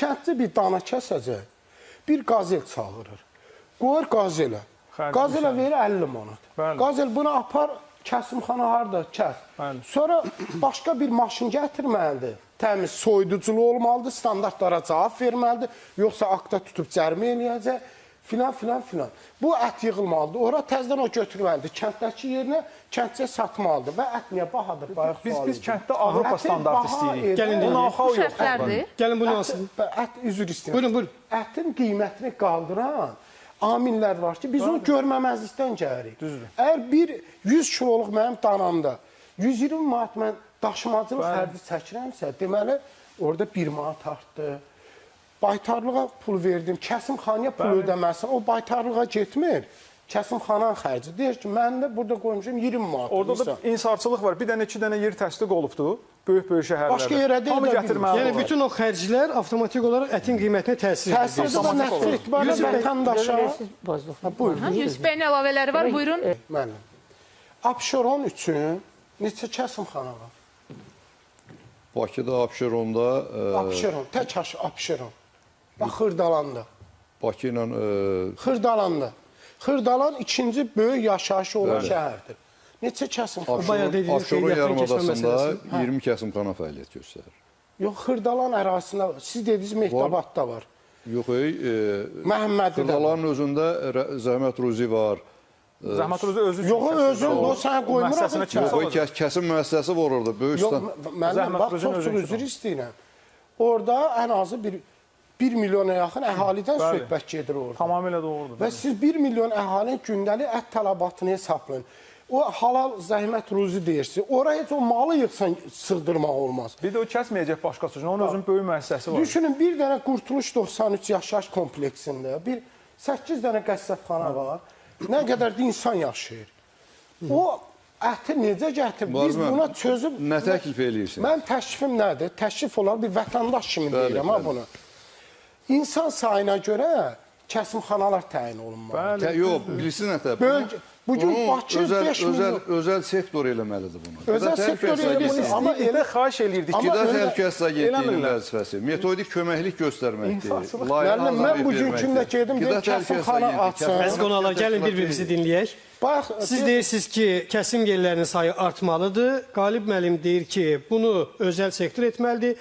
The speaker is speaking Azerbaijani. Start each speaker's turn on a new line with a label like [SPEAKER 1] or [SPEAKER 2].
[SPEAKER 1] kəndli bir dana kəsəcək, bir qazel çağırır. Qoyur qazelə. Qazelə verir 50 manat. Qazel bunu apar, kəsimxana harada kəs. Sonra başqa bir maşın gətirməlidir. Təmiz soyuduculu olmalıdır, standartlara cavab verməlidir. Yoxsa akta tutub cərimə eləyəcək. Filan. Bu ət yığılmalıdır. Ora təzdən o götürməlidir. Kənddəki yerinə kəndcə satmalıdır. Və ət niyə bahadır?
[SPEAKER 2] Biz kənddə Avropa standartı istəyirik.
[SPEAKER 3] Gəlin
[SPEAKER 2] know-how
[SPEAKER 3] yoxdur. Gəlin bunu alsın.
[SPEAKER 1] Ət üzr istəyirəm.
[SPEAKER 3] Buyurun.
[SPEAKER 1] Ətin qiymətini qaldıran amillər var ki, biz onu görməməzlikdən gəlirik.
[SPEAKER 2] Düzdür.
[SPEAKER 1] Əgər bir 100 kiloluq mənim danamda 120 manat mən daşımacılıq xərci çəkirəmsə, deməli, orada 1 manat artdı. Baytarlığa pul verdim, kəsimxanaya pul ödəməsin, o baytarlığa getmir. Kəsimxananın xərci. Deyir ki, mən də burada qoymuşum 20 manat.
[SPEAKER 2] Orada da insarçılıq var. Bir dənə, iki dənə yer təsdiq olubdur. Böyük şəhərlərdə.
[SPEAKER 1] Başqa yerə deyil.
[SPEAKER 2] Hamı gətirməli.
[SPEAKER 3] Yəni bütün o xərclər avtomatik olaraq ətin qiymətinə təsir edir.
[SPEAKER 1] Təsirdə və nəsil etibarı vətəndaşa. Buyurun.
[SPEAKER 4] Müsbət əlavələri var, buyurun.
[SPEAKER 1] Mənim. Abşeron üçün neçə kəsimxana var?
[SPEAKER 5] Bakıda Abşeronda...
[SPEAKER 1] Abşeron, tək Abşeron. Bax, Xırdalanda.
[SPEAKER 5] Bakı ilə...
[SPEAKER 1] Xırdalanda. Xırdalan ikinci böyük yaşayışı olan şəhərdir. Neçə kəsimxana?
[SPEAKER 5] Abşeron yarımadasında 20 kəsimxana fəaliyyət göstərir.
[SPEAKER 1] Yox, Xırdalan ərazisində, siz dediniz Mehdabadda var.
[SPEAKER 5] Yox,
[SPEAKER 1] Məhəmmədidə var.
[SPEAKER 5] Xırdalanın özündə Zəhmət Ruzi var.
[SPEAKER 2] Zəhmət Ruzi özü üçün.
[SPEAKER 1] Yox, özün, o sənə qoymuram.
[SPEAKER 5] Yox, kəsim müəssisəsi var orada, böyük
[SPEAKER 1] stand. Yox, mənim, bax, çox üzr istəyirəm. Orada ən azı 1 milyona yaxın əhalidən söhbət gedir orada.
[SPEAKER 2] Tamamilə doğrudur.
[SPEAKER 1] Və siz 1 milyon əhalinin gündəlik ət tələbatını hesablayın. O halal Zəhmət Ruzi deyirsiniz. Oraya heç o malı yığsan sığdırmaq olmaz.
[SPEAKER 2] Bir də o kəsməyəcək başqası üçün. Onun özünün böyük müəssisəsi var.
[SPEAKER 1] Düşünün, bir dənə Qurtuluş 93 yaşayış kompleksində 8 dənə qəssabxana var. Nə qədər də insan yaşayır. O əti necə gətirib? Biz buna çözüb...
[SPEAKER 5] Nə təklif eləyirsiniz?
[SPEAKER 1] Mən təklifim nədir? Təklif olar bir vətəndaş kimi deyirəm bunu. İnsan sayına görə kəsimxanalar təyin olunmalı.
[SPEAKER 5] Yox, bilirsiniz nə təbii?
[SPEAKER 1] Bugün Bakı 5 milyon...
[SPEAKER 5] Özəl sektor eləməlidir bunu.
[SPEAKER 1] Özəl sektor eləməlidir.
[SPEAKER 2] Amma elə xahiş eləyirdik.
[SPEAKER 5] Qida Təhlükəsizlik Agentliyinin vəzifəsi, metodik köməklik göstərməkdir.
[SPEAKER 1] Mən bugünkündə gedim, deyim, kəsimxana açsın.
[SPEAKER 3] Əziz qonaqlar, gəlin bir-birimizi dinləyək. Siz deyirsiniz ki, kəsim yerlərinin sayı artmalıdır. Qalib müəllim deyir ki, bunu özəl sektor etməlidir.